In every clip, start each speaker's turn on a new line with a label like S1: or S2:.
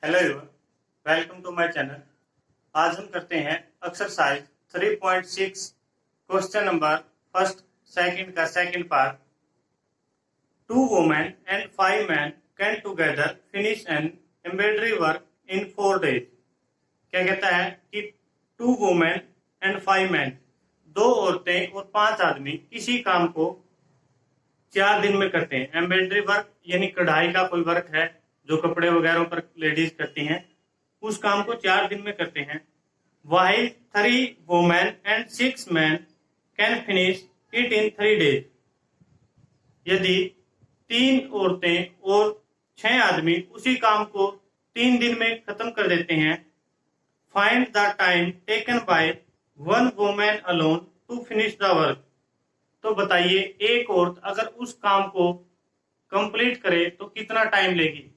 S1: Hello everyone, welcome to my channel. आज हम करते हैं exercise 3.6 question number first second का second part. 2 women and 5 man can together finish an embroidery work in 4 days। क्या कहता है कि 2 वुमेन एंड 5 मैन, 2 औरतें और 5 आदमी किसी काम को 4 दिन में करते हैं। एम्ब्रॉयडरी वर्क यानी कढ़ाई का कोई वर्क है जो कपड़े वगैरह पर लेडीज करती हैं, उस काम को 4 दिन में करते हैं। While 3 women and 6 man can finish it in 3 days। यदि 3 औरतें और 6 आदमी उसी काम को 3 दिन में खत्म कर देते हैं। Find the time taken by 1 women alone to finish the work. तो बताइए, एक औरत अगर उस काम को कंप्लीट करे तो कितना टाइम लेगी।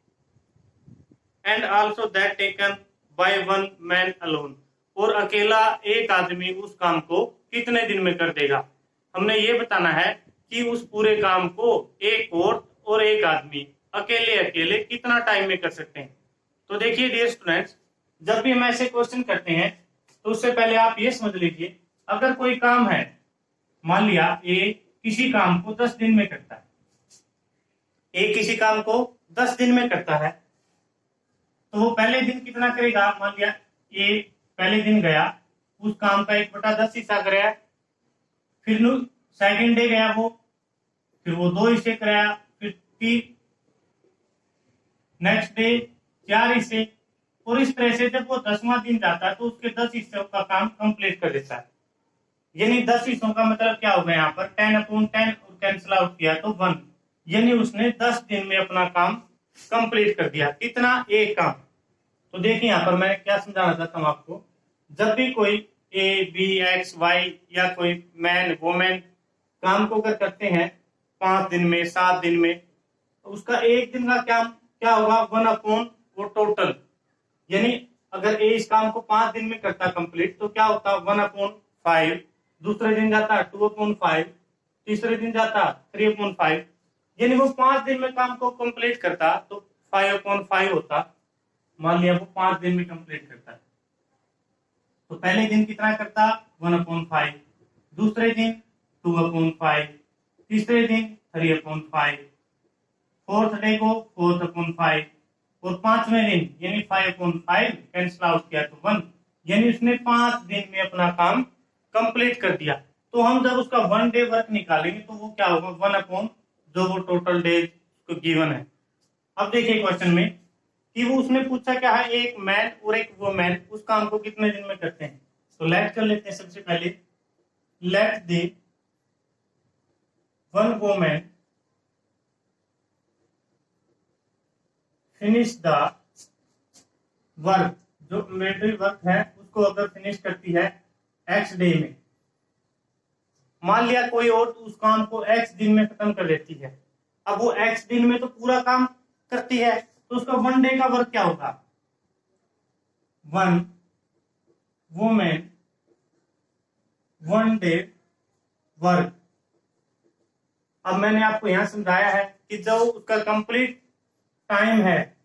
S1: And also that taken by 1 man alone, और अकेला एक आदमी उस काम को कितने दिन में कर देगा। हमने ये बताना है कि उस पूरे काम को एक औरत और एक आदमी अकेले अकेले कितना टाइम में कर सकते हैं। तो देखिए डियर स्टूडेंट्स, जब भी हम ऐसे क्वेश्चन करते हैं तो उससे पहले आप ये समझ लीजिए, अगर कोई काम है, मान लिया ए किसी काम को 10 दिन में करता है, ए किसी काम को 10 दिन में करता है, तो वो पहले दिन कितना करेगा। मान लिया ए पहले दिन गया, उस काम का 1/10 हिस्सा कराया, फिर सेकंड डे गया वो, फिर वो 2 हिस्से कराया, फिर नेक्स्ट डे 4 हिस्से, और इस तरह से जब वो 10वां दिन जाता है तो उसके 10 हिस्सों का काम कंप्लीट कर देता है। यानी 10 हिस्सों का मतलब क्या होगा, यहाँ पर 10/10 और कैंसिल आउट किया तो 1, यानी उसने 10 दिन में अपना काम कंप्लीट कर दिया। कितना, एक काम। तो देखिए यहाँ पर मैं क्या समझाना चाहता हूँ आपको, जब भी कोई ए बी एक्स वाई या कोई मैन वुमेन काम को अगर करते हैं 5 दिन में 7 दिन में, तो उसका एक दिन का क्या होगा, 1/, वो टोटल। यानी अगर ए इस काम को 5 दिन में करता कंप्लीट तो क्या होता, 1/5, दूसरे दिन जाता 2/5, तीसरे दिन जाता 3/5, यानी वो 5 दिन में काम को कंप्लीट करता तो 5/5 होता। मान लिया वो 5 दिन में कंप्लीट करता है, तो पहले दिन कितना करता, 1/5, दूसरे दिन 2/5, तीसरे दिन 3/5, फोर्थ डे को 4/5, और 5वें दिन यानी 5/5 कैंसिल आउट किया तो 1, यानी उसने 5 दिन में अपना काम कंप्लीट कर दिया। तो हम जब उसका 1 डे वर्क निकालेंगे तो वो क्या होगा, 1/, जो वो टोटल डेज को गिवन है। अब देखिए क्वेश्चन में कि वो उसने पूछा क्या है, एक मैन और एक वुमेन उस काम को कितने दिन में करते हैं। तो लेट कर लेते हैं सबसे पहले, let the 1 women finish the work, जो एम्ब्रॉयडरी वर्क है उसको अगर फिनिश करती है x डे में। मान लिया कोई और उस काम को x दिन में खत्म कर देती है। अब वो x दिन में तो पूरा काम करती है, तो उसका 1 डे का वर्क क्या होगा, 1 वुमेन 1 डे वर्क। अब मैंने आपको यहां समझाया है कि जो उसका कंप्लीट टाइम है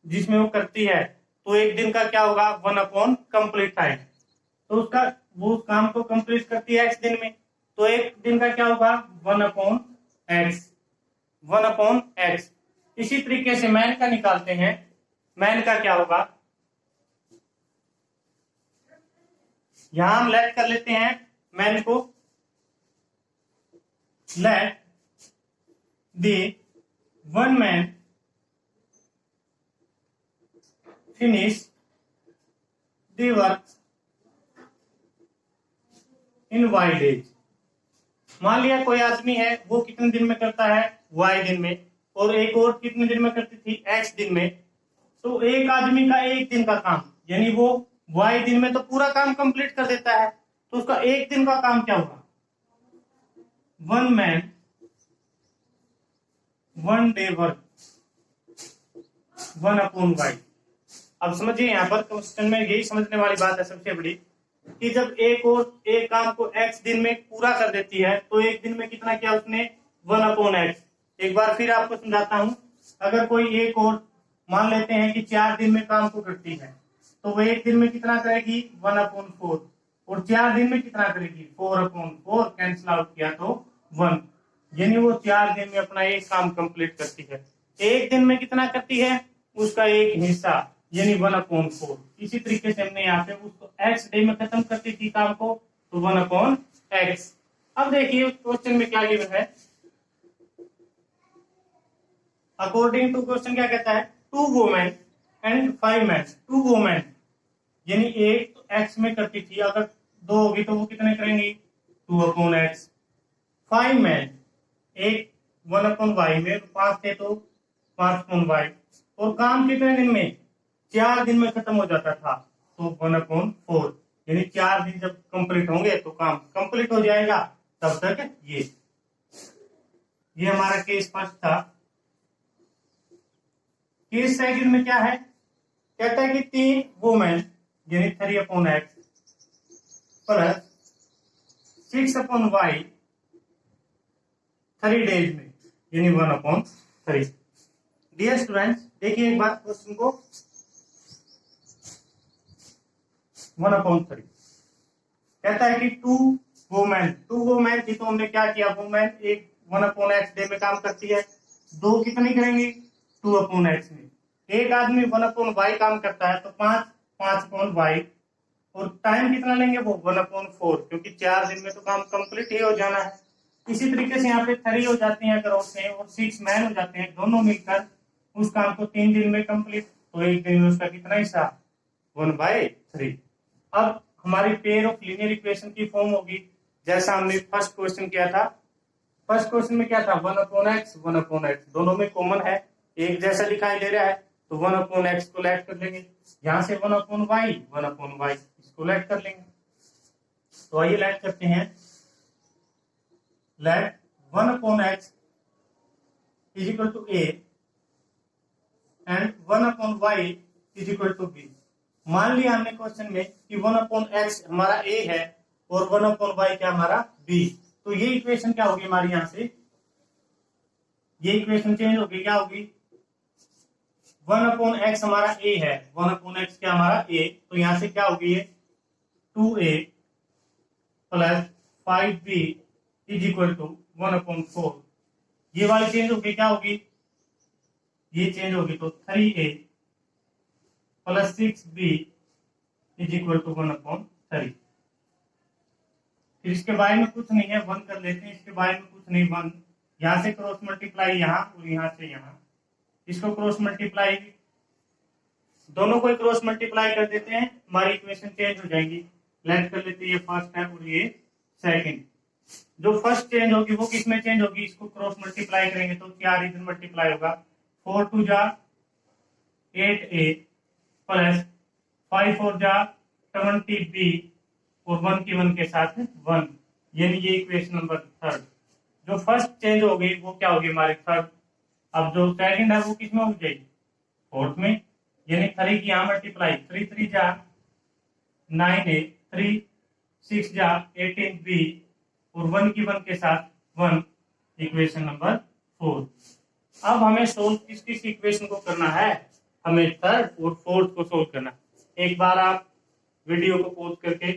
S1: जिसमें वो करती है, तो एक दिन का क्या होगा, 1/, कंप्लीट टाइम। तो उसका वो उस काम को कंप्लीट करती है x दिन में, तो एक दिन का क्या होगा, 1/x, 1/x। इसी तरीके से मैन का निकालते हैं, मैन का क्या होगा, यहां हम लेट कर लेते हैं मैन को, let the 1 man finish the work in y days। मान लिया कोई आदमी है वो कितने दिन में करता है, y दिन में, और एक और कितने दिन में करती थी, x दिन में। तो एक आदमी का एक दिन का काम, यानी वो y दिन में तो पूरा काम कंप्लीट कर देता है, तो उसका एक दिन का काम क्या होगा, 1 मैन 1 डे वर्क 1/y। अब समझिए यहाँ पर क्वेश्चन में यही समझने वाली बात है सबसे बड़ी, कि जब एक काम को x दिन में पूरा कर देती है तो एक दिन में कितना किया उसने, 1/x। एक बार फिर आपको समझाता हूं, अगर कोई एक और मान लेते हैं कि 4 दिन में काम को करती है, तो वो एक दिन में कितना करेगी 1/4, और 4 दिन में कितना करेगी 4/4, कैंसिल आउट किया तो 1, यानी वो 4 दिन में अपना एक काम कंप्लीट करती है। एक दिन में कितना करती है, उसका एक हिस्सा, यानी 1/4। इसी तरीके से हमने यहाँ पे उसको x डे में खत्म करती थी काम को, तो 1/x। अब देखिए क्वेश्चन में क्या गिवन है। अकॉर्डिंग टू क्वेश्चन क्या कहता है, 2 वुमेन एंड 5 मैन। 2 वुमेन यानी एक तो x में करती थी, अगर 2 होगी तो वो कितने करेंगी 2/x। 5 मैन एक 1/y में, 5 थे तो 5/y, और काम कितने दिन में 4 दिन में खत्म हो जाता था, तो 1/4, यानी 4 दिन जब कंप्लीट होंगे तो काम कंप्लीट हो जाएगा। तब तक ये हमारा केस फर्स्ट था। केस सेकंड में क्या है, कहता है कि 3 वुमेन यानी 3/x प्लस 6/y 3 डेज में, यानी 1/3। डियर स्टूडेंट्स, देखिए एक बात क्वेश्चन को, 1/3 कहता है कि 2 वुमेन थी, तो हमने क्या किया, वुमेन एक 1/x डे में काम करती है, 2 कितनी करेंगी 2/x में। एक आदमी 1/y काम करता है, तो 5/y, और टाइम कितना लेंगे वो 1/4, क्योंकि 4 दिन में तो काम कंप्लीट ही हो जाना है। इसी तरीके से यहाँ पे 3 हो जाती हैं अगर औरतें, और 6 मैन हो जाते हैं, दोनों मिलकर उस काम को 3 दिन में कंप्लीट, तो एक दिन में उसका कितना हिस्सा 1/3। अब हमारी पेयर ऑफ लीनियर इक्वेशन की फॉर्म होगी जैसा हमने फर्स्ट क्वेश्चन किया था। फर्स्ट क्वेश्चन में क्या था 1/x दोनों में कॉमन है, एक जैसा दिखाई दे रहा है, तो 1/x को लेट कर लेंगे, यहां से 1/y इसको लेट कर लेंगे। तो आइए लेट करते हैं। Let 1/x is equal to a and 1/y is equal to b। मान लिया हमने क्वेश्चन में कि 1/x हमारा a है और 1/y क्या हमारा b, तो ये इक्वेशन क्या होगी हमारी, यहां से ये इक्वेशन चेंज होगी, क्या होगी 1/x हमारा a है, 1/x क्या हमारा a, तो यहां से क्या होगी ये 2a plus 5b is equal to 1/4। ये वाली चेंज होगी, क्या होगी ये चेंज होगी, तो 3a plus 6b is equal to 1/3। फिर इसके बारे में कुछ नहीं है, 1 कर लेते हैं, इसके बारे में कुछ नहीं, 1 यहां से क्रॉस मल्टीप्लाई यहां और यहां से यहां, इसको क्रॉस मल्टीप्लाई, दोनों को क्रॉस मल्टीप्लाई कर देते हैं, हमारी इक्वेशन चेंज हो जाएगी। लेट कर लेते हैं, ये फर्स्ट है और ये सेकंड। जो फर्स्ट चेंज होगी वो किसमें चेंज होगी, इसको क्रॉस मल्टीप्लाई करेंगे तो 4 इधर मल्टीप्लाई होगा, 4 2 जा 8a प्लस 5 4 जा 20b, और 1 की 1 के साथ 1, यानी ये इक्वेशन नंबर थर्ड। जो फर्स्ट चेंज हो गई वो क्या होगी हमारी थर्ड। अब जो सेकंड है वो किसमें हो जाएगी फोर्थ में, यानी 3 की यहाँ मल्टीप्लाई, 3 3 जा 9a, 3 6 जा 18b, और 1 की 1 के साथ 1, इक्वेशन नंबर 4। अब हमें सोल्व किस किस इक्वेशन को करना है, हमें थर्ड और फोर्थ को सोल्व करना। एक बार आप वीडियो को पॉज करके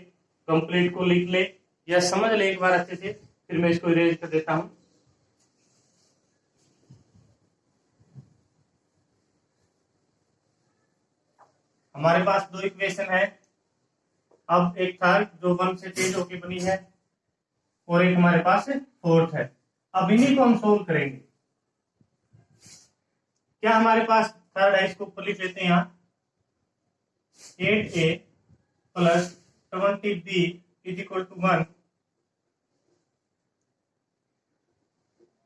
S1: कंप्लीट को लिख ले या समझ ले एक बार अच्छे से, फिर मैं इसको इरेज कर देता हूं। हमारे पास 2 इक्वेशन है, अब एक थर्ड जो 1 से चेंज होकर बनी है, और एक हमारे पास फोर्थ है। अब इन्हीं को हम सोल्व करेंगे। क्या हमारे पास थर्ड है, इसको ऊपर लिख लेते हैं यहां, 8a plus 20b is equal to 1,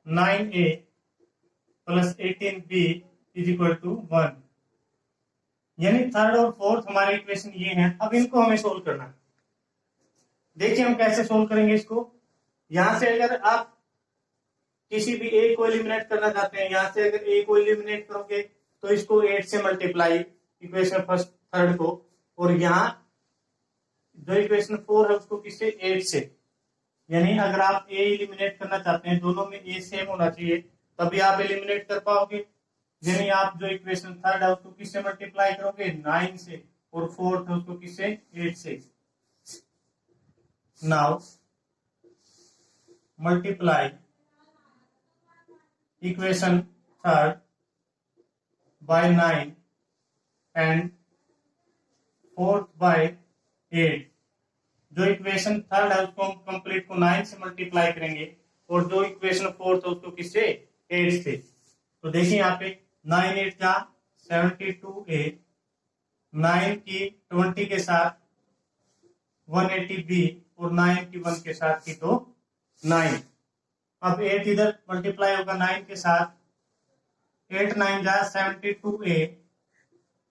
S1: 9a plus 18b is equal to 1, यानी थर्ड और फोर्थ हमारे इक्वेशन ये हैं। अब इनको हमें सोल्व करना है। देखिए हम कैसे सोल्व करेंगे इसको। यहां से अगर आप किसी भी ए को एलिमिनेट करना चाहते हैं, यहां से अगर ए को एलिमिनेट करोगे तो इसको 8 से मल्टीप्लाई, इक्वेशन फर्स्ट थर्ड को, और यहाँ जो इक्वेशन 4 है उसको किससे 8 से, यानी अगर आप ए एलिमिनेट करना चाहते हैं, दोनों में ए सेम होना चाहिए तभी आप एलिमिनेट कर पाओगे। यानी आप जो इक्वेशन थर्ड है उसको किससे मल्टीप्लाई करोगे 9 से, और फोर्थ है उसको किससे 8 से। Now multiply equation third by 9 and fourth by 8। जो इक्वेशन थर्ड है उसको हम कंप्लीट को 9 से मल्टीप्लाई करेंगे, और जो इक्वेशन फोर्थ है उसको किससे 8 से। तो देखिए यहाँ पे 9 8 जा 72a, 9 की 20 के साथ 180b और 91 के साथ की तो 9। अब 8 इधर मल्टीप्लाई होगा 9 के साथ, 8 9 जा 72a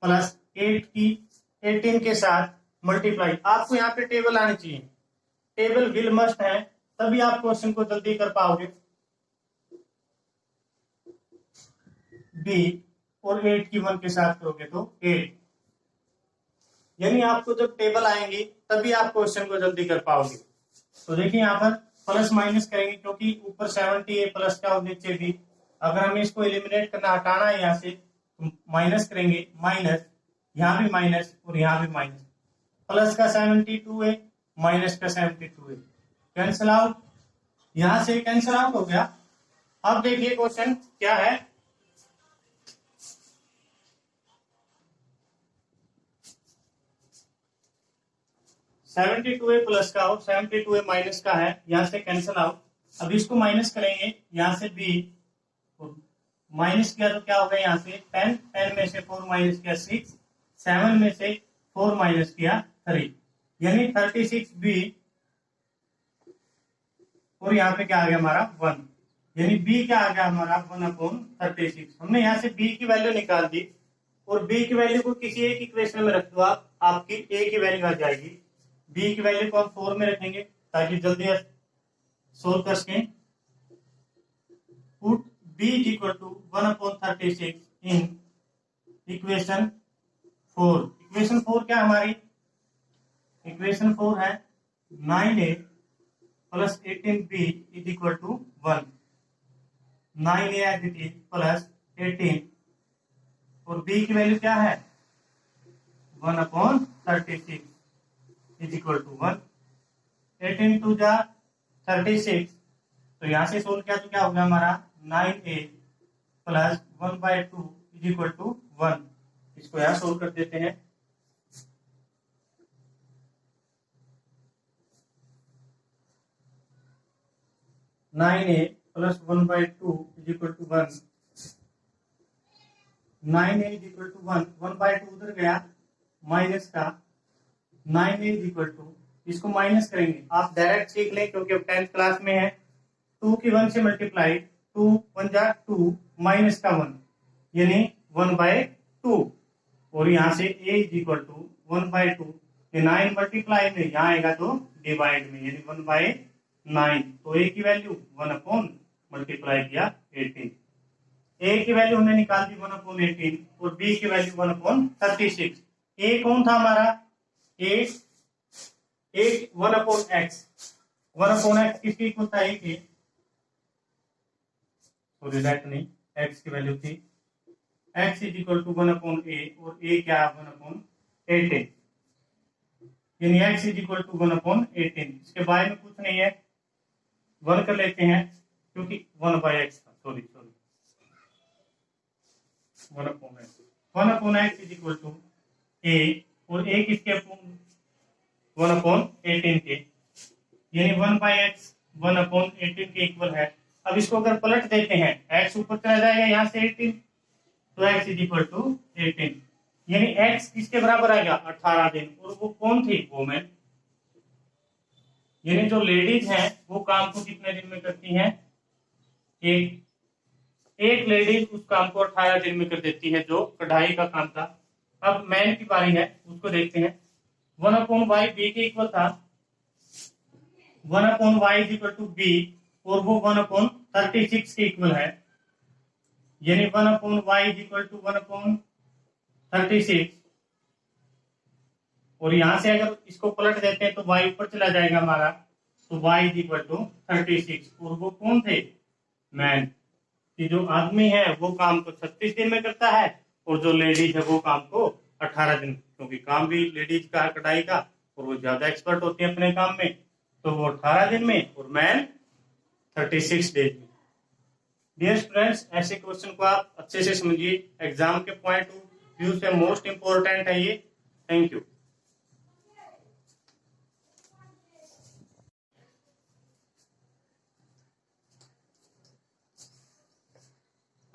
S1: प्लस 8 की 18 के साथ मल्टीप्लाई। आपको यहाँ पे टेबल आनी चाहिए, टेबल विल मस्ट है, तभी आप क्वेश्चन को जल्दी कर पाओगे। बी और 8 की 1 के साथ करोगे तो 8, यानी आपको जब टेबल आएंगी तभी आप क्वेश्चन को जल्दी कर पाओगे। तो देखिए यहाँ पर प्लस माइनस करेंगे, क्योंकि ऊपर 70 है प्लस का और नीचे भी। अगर हमें इसको एलिमिनेट करना, हटाना है यहाँ से, तो माइनस करेंगे, माइनस, यहाँ भी माइनस और यहाँ भी माइनस। प्लस का 72 है, माइनस का 72 है, कैंसिल आउट, यहां से कैंसिल आउट हो गया। अब देखिए क्वेश्चन क्या है। सेवेंटी टू ए प्लस का और 72 ए माइनस का है, यहां से कैंसिल आउट। अब इसको माइनस करेंगे, यहां से बी माइनस किया तो क्या होगा, यहाँ से 10, 10 में से 4 माइनस किया 6, 7 में से 4 माइनस किया 3, यानी 36b, और यहाँ पे क्या आ गया हमारा 1, यानी b क्या आ गया हमारा 1/36। हमने यहाँ से b की वैल्यू निकाल दी, और b की वैल्यू को किसी एक इक्वेशन में रख दो आप, आपकी a की वैल्यू आ जाएगी। b की वैल्यू को हम 4 में रखेंगे ताकि जल्दी सोल्व कर सकें। Put b is equal to 1/36 in equation 4। Equation 4 क्या हमारी, इक्वेशन 4 है 9a plus 18b is equal to 1। 9a as it is plus 18, और b की वैल्यू क्या है 1/36 इज इक्वल टू 1। 18 टू जा 36, तो यहां से सोल्व किया तो क्या होगा हमारा 9a plus 1/2 is equal to 1। इसको यहां सोल्व कर देते हैं। Nine A plus 1/2 is equal to 1। 9a is equal to 1, 1/2 उधर गया माइनस का, 9a इज इक्वल टू, इसको माइनस करेंगे। आप डायरेक्ट सीख लें क्योंकि अब 10th क्लास में है। 2 की 1 से मल्टीप्लाई, 2 1 जा 2 माइनस का 1, यानी 1/2, और यहाँ से a इज इक्वल टू 1/2, ये 9 मल्टीप्लाई में यहाँ आएगा तो डिवाइड में, यानी 1/9। तो a की वैल्यू 1 मल्टीप्लाई किया 18, a की वैल्यू हमने निकाल दी 1/18, और b की वैल्यू 1/36। a कौन था हमारा, a 1/x, 1/x किसकी इक्वल था, a के, सॉरी दैट नहीं, x की वैल्यू थी, x is equal to 1/a, और a क्या 1/18, यानी x इज इक्वल टू 1/18। इसके बारे में कुछ नहीं है, 1 कर लेते हैं क्योंकि 1/x था, sorry 1/x is equal to a, और a किसके 1/18 के, यानी 1/x 1/18 के इक्वल है। अब इसको अगर पलट देते हैं, x ऊपर चला जाएगा यहाँ से 18, तो x इज इक्वल टू 18, यानी x किसके बराबर आएगा 18 दिन। और वो कौन थी, वोमेन, यानी जो लेडीज हैं वो काम को कितने दिन में करती हैं, एक लेडीज उस काम को 18 दिन में कर देती है, जो कढ़ाई का काम था। अब मैन की बारी है, उसको देखते हैं। 1/y b के इक्वल था, 1/y is equal to b, और वो 1/36 के इक्वल है, यानी 1/y इज इक्वल टू 1/36, और यहां से अगर इसको पलट देते हैं तो y ऊपर चला जाएगा हमारा, तो y इज इक्वल टू 36, और वो कौन थे, मैन। कि जो आदमी है वो काम को 36 दिन में करता है और जो लेडीज है वो काम को 18 दिन, क्योंकि काम भी लेडीज का कटाई का और वो ज्यादा एक्सपर्ट होती है अपने काम में, तो वो 18 दिन में और मैन 36 डेज में। डियर स्टूडेंट्स, ऐसे क्वेश्चन को आप अच्छे से समझिए, एग्जाम के पॉइंट ऑफ व्यू से मोस्ट इंपॉर्टेंट है ये। Thank you.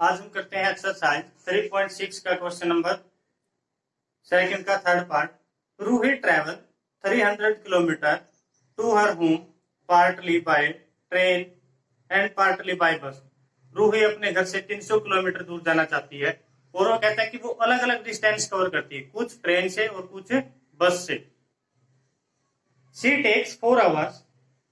S1: आज हम करते हैं एक्सरसाइज 3.6 का क्वेश्चन नंबर सेकंड का third part. Ruhi travel 300 kilometre to her home partly by train and partly by bus. Ruhi अपने घर से 300 किलोमीटर दूर जाना चाहती है और वो कहता है कि वो अलग अलग डिस्टेंस कवर करती है, कुछ ट्रेन से और कुछ बस से। She takes 4 hours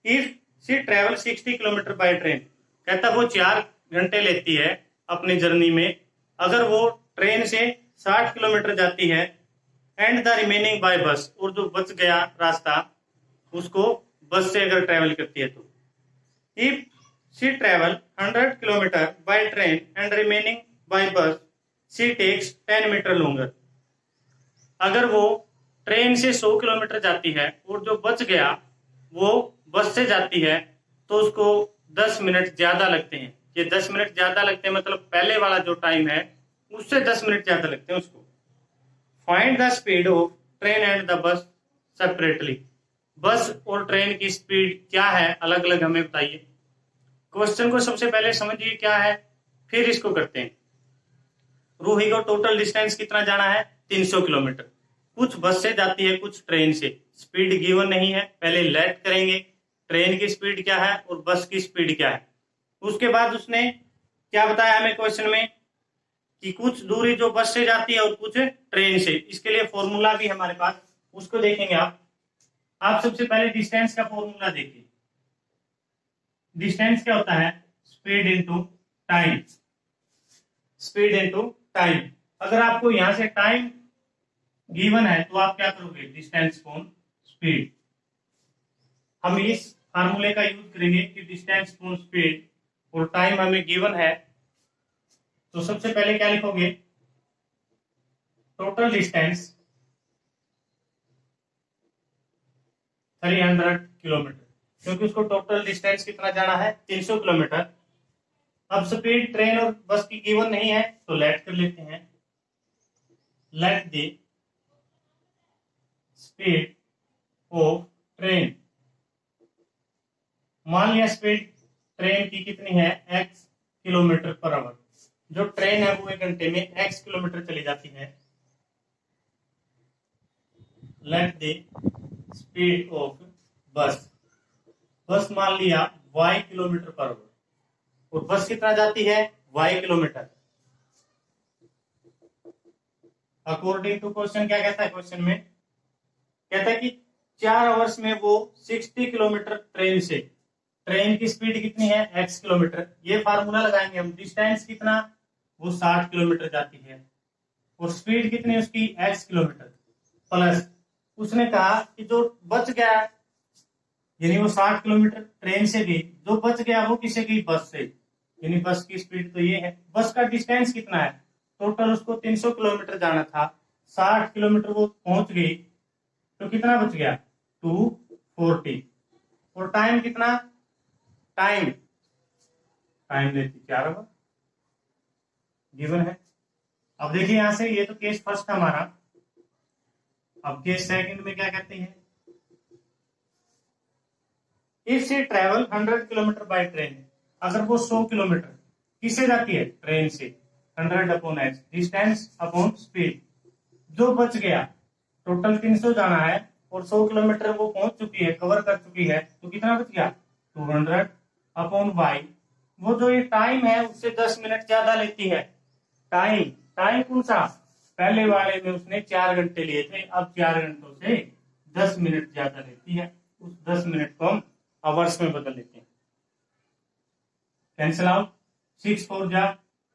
S1: if she travel 60 kilometre by train. कहता वो 4 घंटे लेती है अपनी जर्नी में अगर वो ट्रेन से 60 किलोमीटर जाती है, एंड द रिमेनिंग बाय बस, और जो बच गया रास्ता उसको बस से अगर ट्रेवल करती है तो। If she travel 100 kilometre by train and remaining by bus she takes 10 metre longer. अगर वो ट्रेन से 100 किलोमीटर जाती है और जो बच गया वो बस से जाती है तो उसको 10 मिनट ज्यादा लगते हैं। ये 10 मिनट ज्यादा लगते हैं मतलब पहले वाला जो टाइम है उससे 10 मिनट ज्यादा लगते हैं उसको। Find the speed of train and the bus separately. बस और ट्रेन की स्पीड क्या है अलग अलग हमें बताइए। क्वेश्चन को सबसे पहले समझिए क्या है, फिर इसको करते हैं। रूही को टोटल डिस्टेंस कितना जाना है 300 किलोमीटर, कुछ बस से जाती है कुछ ट्रेन से। स्पीड गिवन नहीं है, पहले लेट करेंगे ट्रेन की स्पीड क्या है और बस की स्पीड क्या है। उसके बाद उसने क्या बताया हमें क्वेश्चन में कि कुछ दूरी जो बस से जाती है और कुछ ट्रेन से। इसके लिए फॉर्मूला भी हमारे पास, उसको देखेंगे आप सबसे पहले डिस्टेंस का फॉर्मूला देखिए। डिस्टेंस क्या होता है, speed into time. Speed into time. अगर आपको यहां से टाइम गिवन है तो आप क्या करोगे, डिस्टेंस अपॉन स्पीड। हम इस फार्मूले का यूज करेंगे कि डिस्टेंस अपॉन स्पीड और टाइम हमें गिवन है, तो सबसे पहले क्या लिखोगे, टोटल डिस्टेंस 300 किलोमीटर, क्योंकि उसको टोटल डिस्टेंस कितना जाना है 300 किलोमीटर। अब स्पीड ट्रेन और बस की गिवन नहीं है तो लेट कर लेते हैं। Let the speed of train. मान लिया स्पीड ट्रेन की कितनी है x किलोमीटर पर आवर। जो ट्रेन है वो 1 घंटे में x किलोमीटर चली जाती है। लेट द स्पीड ऑफ बस। बस मान लिया y किलोमीटर पर आवर और बस कितना जाती है y kilometre. According to question क्या कहता है, क्वेश्चन में कहता है कि 4 आवर्स में वो 60 किलोमीटर ट्रेन से, ट्रेन की स्पीड कितनी है x किलोमीटर, ये फार्मूला लगाएंगे हम। डिस्टेंस कितना, वो 60 किलोमीटर जाती है और स्पीड कितनी उसकी x किलोमीटर, प्लस उसने कहा कि जो बच गया यानी वो 60 किलोमीटर ट्रेन से गई, जो बच गया वो किसे गई, बस से, यानी बस की स्पीड तो ये है। बस का डिस्टेंस कितना है, टोटल उसको 300 किलोमीटर जाना था, 60 किलोमीटर वो पहुंच गई तो कितना बच गया 240। और टाइम कितना, टाइम लेती 4 आवर गिवन है। अब देखिए यहां से, ये तो केस फर्स्ट था हमारा। अब केस सेकंड में क्या कहते हैं, if she travel 100 kilometre by train. अगर वो 100 किलोमीटर किससे जाती है, ट्रेन से, 100 upon x distance upon speed. जो बच गया, टोटल 300 जाना है और 100 किलोमीटर वो पहुंच चुकी है, कवर कर चुकी है, तो कितना बच गया 200 अपॉन y। वो जो ये टाइम है उससे 10 मिनट ज्यादा लेती है। टाइम कौन सा, पहले वाले में उसने 4 घंटे लिए थे, अब 4 घंटों से 10 मिनट ज्यादा लेती है। उस 10 मिनट को हम आवर्स में बदल लेते हैं। कैंसिल आउट, 6 4 जा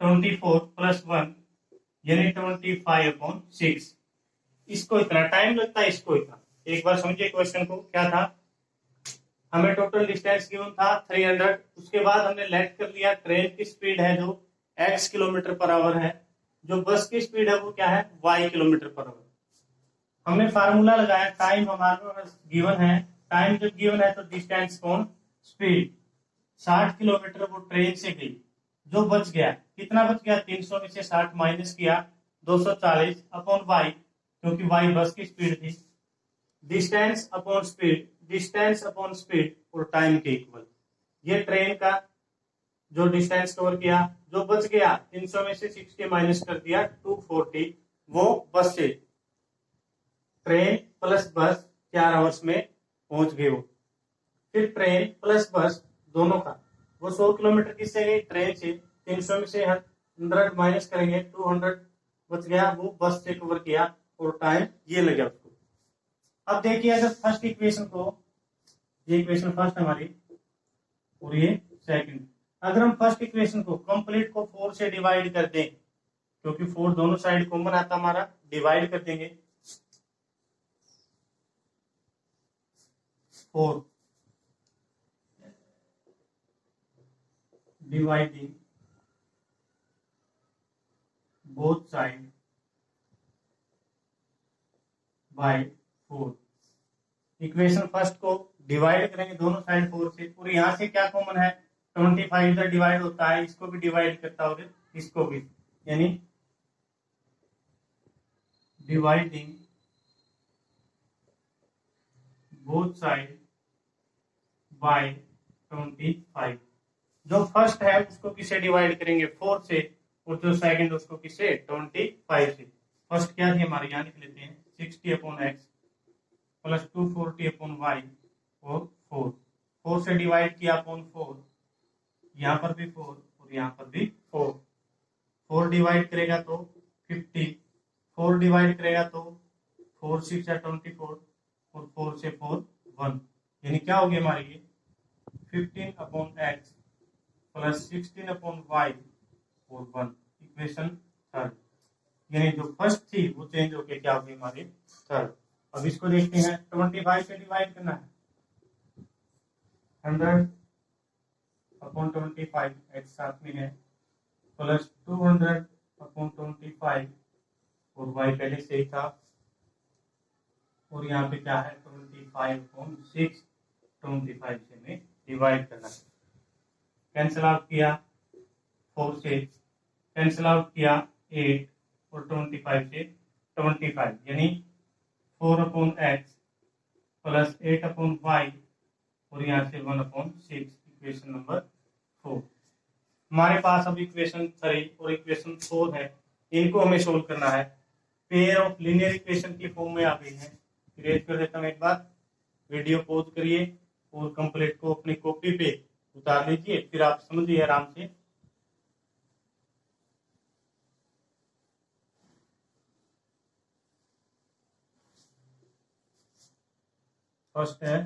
S1: 24 प्लस 1 यानी 25/6। इसको इतना टाइम लगता है, इसको इतना। एक बार समझिए क्वेश्चन को क्या था, हमें टोटल डिस्टेंस गिवन था 300। उसके बाद हमने लेट कर लिया ट्रेन की स्पीड है जो x किलोमीटर पर आवर है, जो बस की स्पीड है वो क्या है y किलोमीटर पर आवर। हमने फार्मूला लगाया, टाइम हमारे पास गिवन है, टाइम जब गिवन है तो डिस्टेंस कौन स्पीड 60 किलोमीटर वो ट्रेन से गई, जो बच गया कितना बच गया 300 में से 60 माइनस किया 240 अपॉन y, क्योंकि y बस की स्पीड थी। Distance upon speed, distance upon speed और टाइम के इक्वल। ये ट्रेन का जो डिस्टेंस कवर किया, जो बच गया 300 में से 60 माइनस कर दिया 240, वो बस से ट्रेन प्लस बस 4 आवर्स में पहुंच गए वो। फिर ट्रेन प्लस बस दोनों का वो 100 किलोमीटर किससे गई ट्रेन से, 300 में से 100 माइनस करेंगे 200 बच गया, वो बस से कवर किया और टाइम ये लग गया उसको। अब देखिए अगर फर्स्ट इक्वेशन को, ये इक्वेशन फर्स्ट हमारी और ये सेकंड, अगर हम फर्स्ट इक्वेशन को कंप्लीट को 4 से डिवाइड कर दें, क्योंकि 4 दोनों साइड कॉमन आता हमारा, डिवाइड कर देंगे 4 dividing both side by 4। Equation first को डिवाइड करेंगे दोनों साइड 4 से, और यहां से क्या कॉमन है 25 इधर डिवाइड होता है, इसको भी डिवाइड करता होगा इसको भी, यानी डिवाइडिंग बोथ साइड बाय 25। जो फर्स्ट है उसको किससे डिवाइड करेंगे 4 से, और जो सेकंड उसको किससे 25 से। फर्स्ट क्या थी हमारे, यहाँ लिख लेते हैं 60 upon X plus 240 upon Y और 4 से डिवाइड किया अपॉन 4, यहाँ पर भी 4 और यहाँ पर भी 4 डिवाइड करेगा तो 50, 4 डिवाइड करेगा तो 4 6 या 24 और 4 से 4 1, यानी क्या हो गया हमारी ये 15 upon X plus 16 upon Y और 1। इक्वेशन थर्ड, यानी जो फर्स्ट थी वो चेंज होके क्या होगी हमारी थर्ड। अब इसको देखते हैं, 25 से डिवाइड करना है 100 अपॉन 25 एक्स साथ में है प्लस 200 अपॉन 25 और वाई पहले से ही था, और यहाँ पे क्या है 25 अपॉन 6, 25 से हमें डिवाइड करना है। कैंसिल आउट किया 4 से, कैंसिल आउट किया 8 और 25 से 25, यानी 4 upon X plus 8 upon Y और यहाँ से 1 अपॉन 6। इक्वेशन नंबर 4 हमारे पास अब इक्वेशन 3 और इक्वेशन 4 है, इनको हमें सोल्व करना है। पेयर ऑफ लीनियर इक्वेशन की फॉर्म में आ गई है। क्रिएट कर देता हूँ, एक बार वीडियो पॉज करिए और कंप्लीट को अपनी कॉपी पे उतार लीजिए, फिर आप समझिए आराम से। फर्स्ट है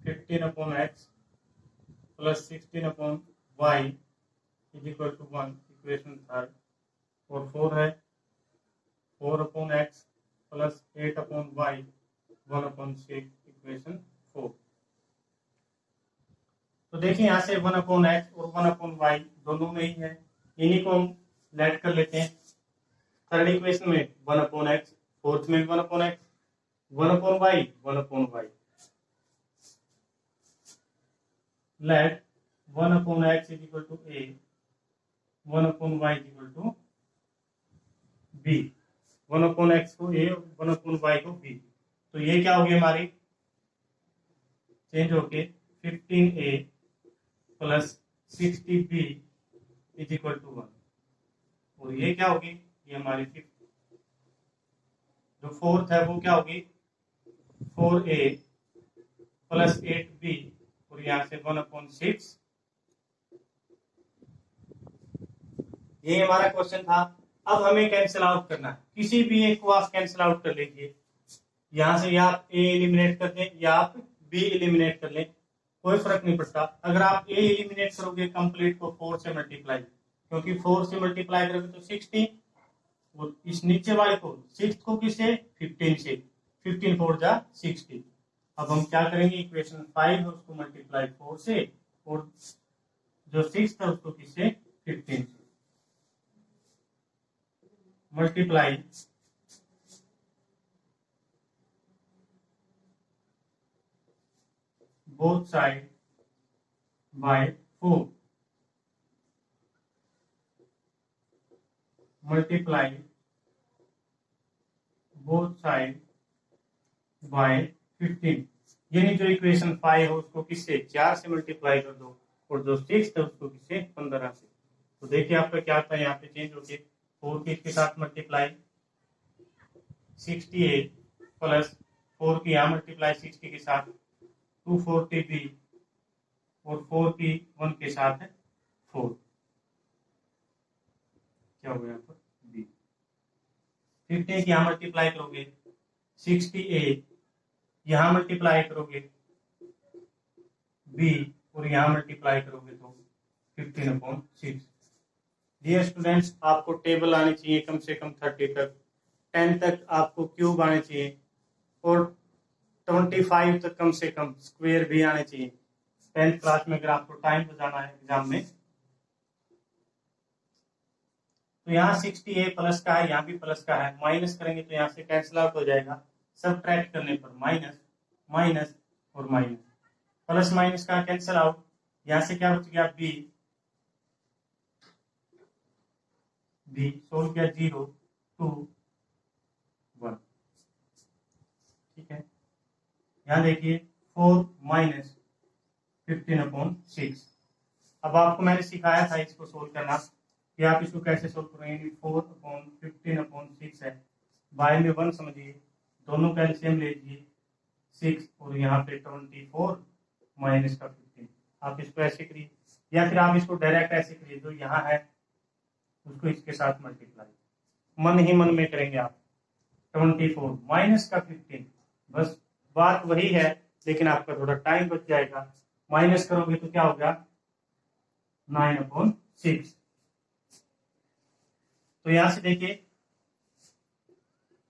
S1: 15 upon X plus 16 upon Y is equal to 1, equation third. और 4 है 4 upon X plus 8 upon Y 1 upon 6, equation 4। तो देखिए यहाँ से 1 अपॉन एक्स और 1 अपॉन वाई दोनों में ही है, इन्हीं को हम लेट कर लेते हैं। थर्ड इक्वेशन में 1 अपॉन एक्स, फोर्थ में 1 upon X, 1 upon Y 1 upon Y. Let 1 upon X is equal to A, 1 upon Y is equal to B. 1 upon X को ए, 1 अपॉन वाई को बी। तो ये क्या होगी हमारी, चेंज होके 15a plus 60b is equal to 1। और ये क्या होगी, ये हमारी फिफ्थ। जो फोर्थ है वो क्या होगी 4a प्लस 8b और यहां से 1 अपॉन 6। ये हमारा क्वेश्चन था। अब हमें कैंसिल आउट करना है, किसी भी एक को आप कैंसिल आउट कर लीजिए। यहां से या आप ए एलिमिनेट कर दें या आप बी एलिमिनेट कर लें, कोई फर्क नहीं पड़ता। अगर आप ए एलिमिनेट करोगे कंप्लीट को 4 से मल्टीप्लाई, क्योंकि 4 से मल्टीप्लाई करोगे तो 60, और इस नीचे वाले को 6 को किससे 15 से, 15 4 जा 60। अब हम क्या करेंगे, इक्वेशन 5 है उसको मल्टीप्लाई 4 से, और जो 6 था उसको किससे, 15 से। Multiply both side by 4, multiply both side by 15, यानी जो इक्वेशन 5 है उसको किससे, 4 से मल्टीप्लाई कर दो, और जो 6 था उसको किससे, 15 से। तो देखिए आपका क्या था, यहाँ पे चेंज हो गया, 4 के इसके साथ मल्टीप्लाई 68 प्लस 4 की यहाँ मल्टीप्लाई 60 के साथ 240 बी, और 4 की 1 के साथ है 4, क्या हो गया यहाँ पर बी। 15 की यहाँ मल्टीप्लाई करोगे 68, यहाँ मल्टीप्लाई करोगे बी, और यहाँ मल्टीप्लाई करोगे तो 15/6। डियर स्टूडेंट्स, आपको टेबल आनी चाहिए कम से कम 30 तक, 10 तक आपको क्यूब आने चाहिए, और 25 तक कम से कम स्क्वायर भी आने चाहिए 10th क्लास में, अगर आपको टाइम बचाना है एग्जाम में। तो यहाँ 68 प्लस का है, यहाँ भी प्लस का है, माइनस करेंगे तो यहाँ से कैंसिल आउट हो जाएगा, सब्ट्रैक्ट करने पर माइनस माइनस और माइनस, प्लस माइनस का कैंसिल आउट, यहाँ से क्या बच गया बी, बी सोल्व किया 0 2 1, ठीक है। यहाँ देखिए 4 माइनस 15/6। अब आपको मैंने सिखाया था इसको सोल्व करना, कि आप इसको कैसे सोल्व करेंगे। 4/15/6 है, बाय में 1 समझिए, दोनों का एलसीएम ले लीजिए 6, और यहाँ पे 24 माइनस का 15, आप इसको ऐसे करिए, या फिर आप इसको डायरेक्ट ऐसे करिए, जो यहाँ है उसको इसके साथ मल्टीप्लाई, मन ही मन में करेंगे आप, 24 माइनस का 15, बस बात वही है, लेकिन आपका थोड़ा टाइम बच जाएगा। माइनस करोगे तो क्या होगा 9/6। तो यहां से देखिए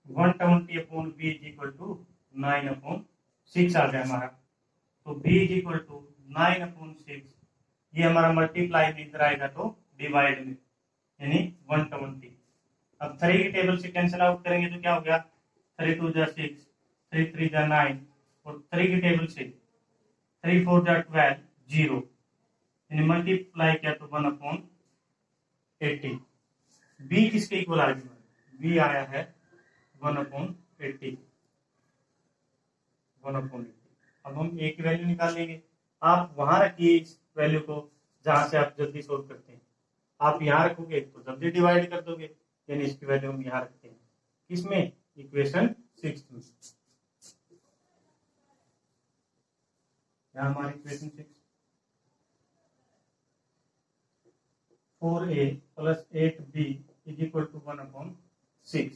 S1: 120/b इज इक्वल टू 9/6 आ गया हमारा। तो b इज इक्वल टू 9/6, ये हमारा मल्टीप्लाई में इधर आएगा तो डिवाइड में, यानी 120। अब 3 की टेबल से कैंसिल आउट करेंगे तो क्या हो गया, 3 2 जा 6, 3 3 जा 9, और 3 की टेबल से 3 4 जा 12 0, यानी मल्टीप्लाई किया तो 1/80। बी किसके इक्वल आ गया, बी आया है 1/80, 1/80। अब हम ए की वैल्यू निकाल लेंगे, आप वहां रखिए इस वैल्यू को जहां से आप जल्दी सोल्व करते हैं, आप यहाँ रखोगे तो जल्दी डिवाइड कर दोगे, यानी इसकी वैल्यू हम यहाँ रखते हैं, किसमें, इक्वेशन 6 में। यहाँ हमारी equation 6, 4a plus 8b is equal to 1/6।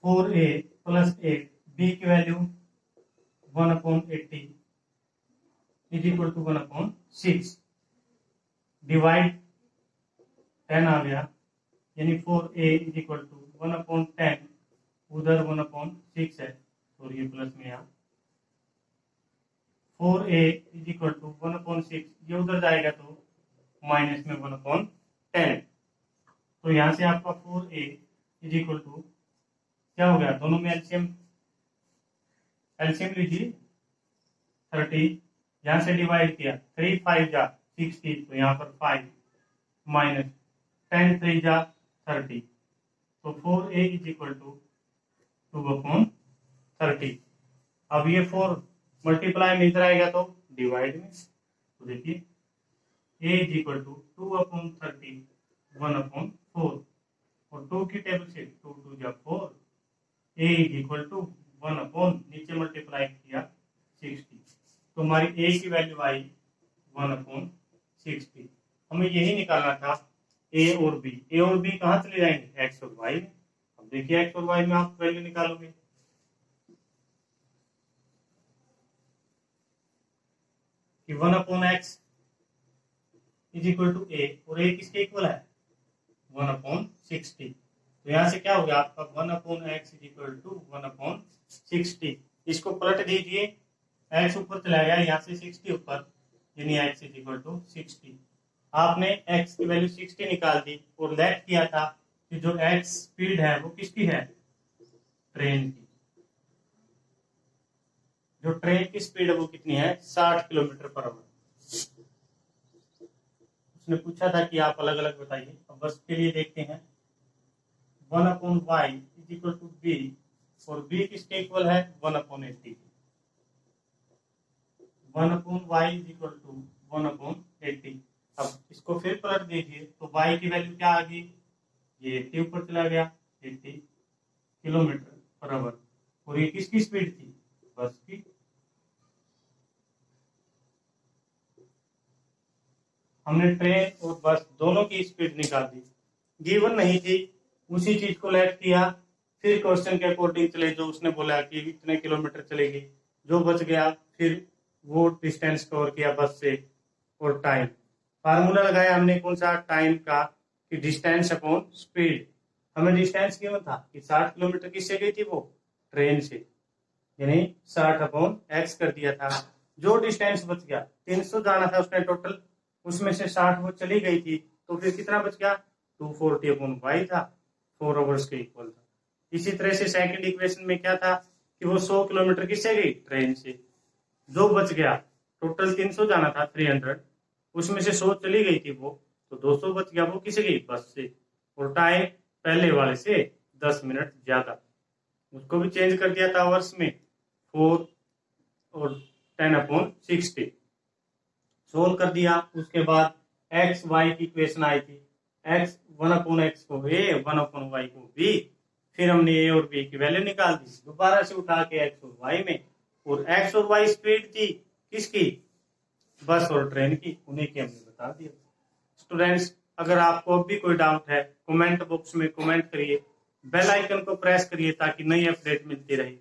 S1: 4a plus 8b की value 1/80 is equal to 1/6, divide 10 आ गया, यानी 4a इज इक्वल टू 1/10, उधर 1/6 है, और ये प्लस में यहाँ 4a इज इक्वल टू 1/6, ये उधर जाएगा तो माइनस में 1/10। तो यहाँ से आपका 4a इज इक्वल टू क्या हो गया, दोनों में एलसीएम लीजिए 30, यहाँ से डिवाइड किया 3 5 जा 60, तो यहाँ पर 5 माइनस 10 3 जा 30, तो 4a इज इक्वल टू 2/30। अब ये 4 मल्टीप्लाई में इधर आएगा तो डिवाइड में, तो देखिए a इज इक्वल टू 2/30 1/4, और 2 की टेबल से 2 2 जा 4, a इज इक्वल टू 1/, नीचे मल्टीप्लाई किया 60, तो हमारी a की वैल्यू आई 1/60। हमें यही निकालना था a और b कहाँ चले जाएंगे, x और y में। अब देखिए x और y में आप वैल्यू निकालोगे, कि 1/x is equal to a, और a किसके इक्वल है 1/60, तो यहाँ से क्या हो गया आपका 1/x इज इक्वल टू 1/60। इसको पलट दीजिए, x ऊपर चला गया, यहाँ से 60 ऊपर, यानी x इज इक्वल टू 60। आपने x की वैल्यू 60 निकाल दी और लेट किया था कि जो x स्पीड है वो किसकी है, ट्रेन की। जो ट्रेन की स्पीड है वो कितनी है, 60 किलोमीटर पर आवर। उसने पूछा था कि आप अलग अलग बताइए। अब बस के लिए देखते हैं, 1/y is equal to b, और b किसके इक्वल है, 1/80। 1/y is equal to 1/80। अब इसको फिर पलट दीजिए तो y की वैल्यू क्या आ गई, ये 80 ऊपर चला गया, 80 किलोमीटर पर आवर। और ये किसकी स्पीड थी, बस की। हमने ट्रेन और बस दोनों की स्पीड निकाल दी, गिवन नहीं थी, उसी चीज को लेट किया, फिर क्वेश्चन के अकॉर्डिंग चले, जो उसने बोला कि इतने किलोमीटर चलेगी, जो बच गया फिर वो डिस्टेंस कवर किया बस से। और टाइम फार्मूला लगाया हमने कौन सा, टाइम का, कि डिस्टेंस अपॉन स्पीड। हमें डिस्टेंस गिवन था कि 60 किलोमीटर किससे गई थी, वो ट्रेन से, यानी 60/x कर दिया था। जो डिस्टेंस बच गया, 300 जाना था उसने टोटल, उसमें से 60 वो चली गई थी, तो फिर कितना बच गया, 240/y था, 4 आवर्स के इक्वल था। इसी तरह से सेकंड इक्वेशन में क्या था कि वो 100 किलोमीटर किससे गई, ट्रेन से। जो बच गया, टोटल 300 जाना था, 300, उसमें से 100 चली गई थी वो, तो 200 बच गया, वो किससे गई, बस से। और टाइम पहले वाले से 10 मिनट ज्यादा, उसको भी चेंज कर दिया था आवर्स में, 4 और 10/60 सोल्व कर दिया। उसके बाद एक्स वाई की इक्वेशन आई थी, x 1/x को a, 1/y को b। फिर हमने a और b की वैल्यू निकाल दी, दोबारा से उठा के x और y में, और x और y स्पीड थी किसकी, बस और ट्रेन की, उन्हीं की हमने बता दिया। स्टूडेंट्स, अगर आपको भी कोई डाउट है, कमेंट बॉक्स में कमेंट करिए, बेल आइकन को प्रेस करिए ताकि नई अपडेट मिलती रहे।